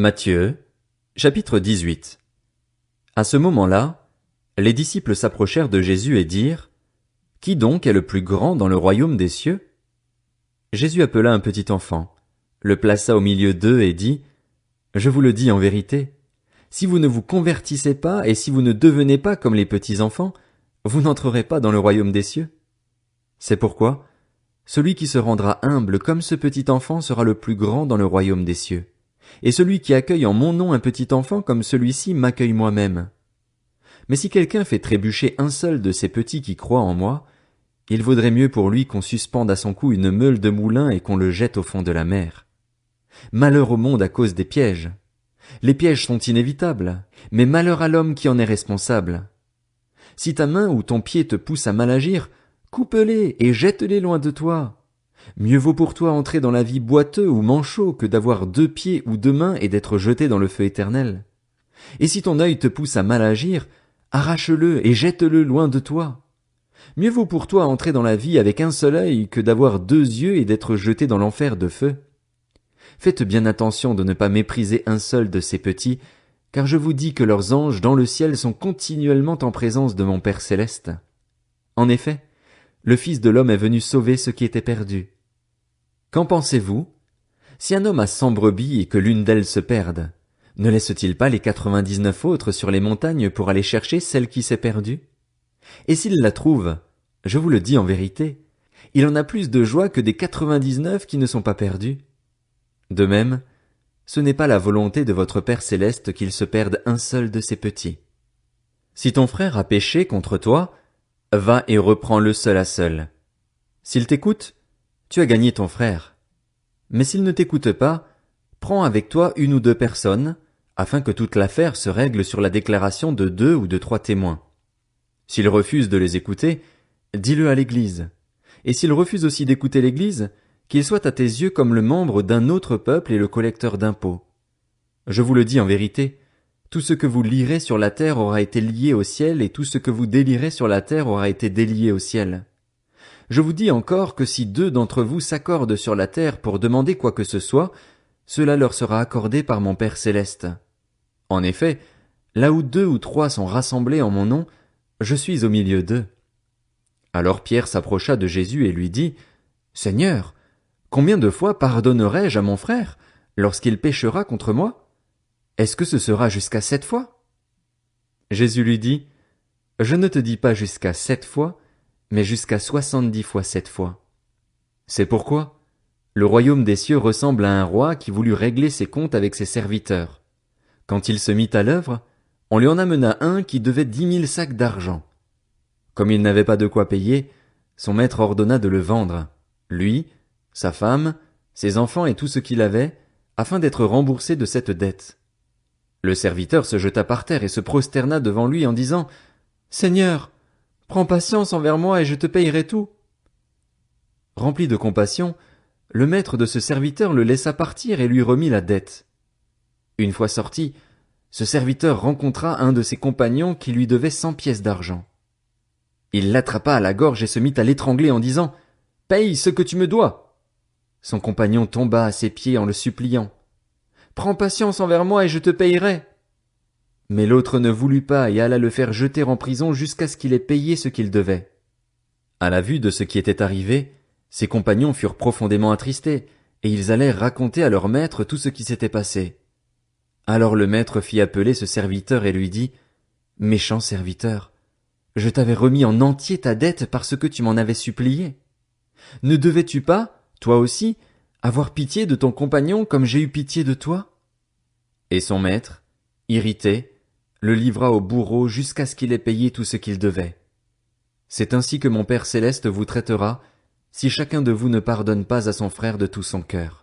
Matthieu, chapitre 18. À ce moment-là, les disciples s'approchèrent de Jésus et dirent, « Qui donc est le plus grand dans le royaume des cieux ?» Jésus appela un petit enfant, le plaça au milieu d'eux et dit, « Je vous le dis en vérité, si vous ne vous convertissez pas et si vous ne devenez pas comme les petits enfants, vous n'entrerez pas dans le royaume des cieux. C'est pourquoi, celui qui se rendra humble comme ce petit enfant sera le plus grand dans le royaume des cieux. Et celui qui accueille en mon nom un petit enfant comme celui-ci m'accueille moi-même. Mais si quelqu'un fait trébucher un seul de ces petits qui croient en moi, il vaudrait mieux pour lui qu'on suspende à son cou une meule de moulin et qu'on le jette au fond de la mer. Malheur au monde à cause des pièges. Les pièges sont inévitables, mais malheur à l'homme qui en est responsable. Si ta main ou ton pied te pousse à mal agir, coupe-les et jette-les loin de toi. Mieux vaut pour toi entrer dans la vie boiteux ou manchot que d'avoir 2 pieds ou 2 mains et d'être jeté dans le feu éternel. Et si ton œil te pousse à mal agir, arrache-le et jette-le loin de toi. Mieux vaut pour toi entrer dans la vie avec un seul œil que d'avoir 2 yeux et d'être jeté dans l'enfer de feu. Faites bien attention de ne pas mépriser un seul de ces petits, car je vous dis que leurs anges dans le ciel sont continuellement en présence de mon Père céleste. En effet, le Fils de l'homme est venu sauver ceux qui étaient perdus. Qu'en pensez-vous? Si un homme a 100 brebis et que l'une d'elles se perde, ne laisse-t-il pas les 99 autres sur les montagnes pour aller chercher celle qui s'est perdue? Et s'il la trouve, je vous le dis en vérité, il en a plus de joie que des 99 qui ne sont pas perdus. De même, ce n'est pas la volonté de votre Père céleste qu'il se perde un seul de ses petits. Si ton frère a péché contre toi, va et reprends-le seul à seul. S'il t'écoute, tu as gagné ton frère. Mais s'il ne t'écoute pas, prends avec toi 1 ou 2 personnes, afin que toute l'affaire se règle sur la déclaration de 2 ou de 3 témoins. S'il refuse de les écouter, dis-le à l'Église. Et s'il refuse aussi d'écouter l'Église, qu'il soit à tes yeux comme le membre d'un autre peuple et le collecteur d'impôts. Je vous le dis en vérité, tout ce que vous lierez sur la terre aura été lié au ciel, et tout ce que vous délierez sur la terre aura été délié au ciel. Je vous dis encore que si 2 d'entre vous s'accordent sur la terre pour demander quoi que ce soit, cela leur sera accordé par mon Père céleste. En effet, là où 2 ou 3 sont rassemblés en mon nom, je suis au milieu d'eux. Alors Pierre s'approcha de Jésus et lui dit, « Seigneur, combien de fois pardonnerai-je à mon frère lorsqu'il péchera contre moi? Est-ce que ce sera jusqu'à 7 fois? » Jésus lui dit, « Je ne te dis pas jusqu'à 7 fois, mais jusqu'à 70 fois 7 fois. C'est pourquoi le royaume des cieux ressemble à un roi qui voulut régler ses comptes avec ses serviteurs. Quand il se mit à l'œuvre, on lui en amena un qui devait 10 000 sacs d'argent. Comme il n'avait pas de quoi payer, son maître ordonna de le vendre, lui, sa femme, ses enfants et tout ce qu'il avait, afin d'être remboursé de cette dette. Le serviteur se jeta par terre et se prosterna devant lui en disant, « Seigneur, prends patience envers moi et je te payerai tout. » Rempli de compassion, le maître de ce serviteur le laissa partir et lui remit la dette. Une fois sorti, ce serviteur rencontra un de ses compagnons qui lui devait 100 pièces d'argent. Il l'attrapa à la gorge et se mit à l'étrangler en disant, « Paye ce que tu me dois. » Son compagnon tomba à ses pieds en le suppliant. « Prends patience envers moi et je te payerai. » Mais l'autre ne voulut pas et alla le faire jeter en prison jusqu'à ce qu'il ait payé ce qu'il devait. À la vue de ce qui était arrivé, ses compagnons furent profondément attristés, et ils allèrent raconter à leur maître tout ce qui s'était passé. Alors le maître fit appeler ce serviteur et lui dit, « Méchant serviteur, je t'avais remis en entier ta dette parce que tu m'en avais supplié. Ne devais-tu pas, toi aussi, avoir pitié de ton compagnon comme j'ai eu pitié de toi? » Et son maître, irrité, le livra au bourreau jusqu'à ce qu'il ait payé tout ce qu'il devait. C'est ainsi que mon Père céleste vous traitera, si chacun de vous ne pardonne pas à son frère de tout son cœur.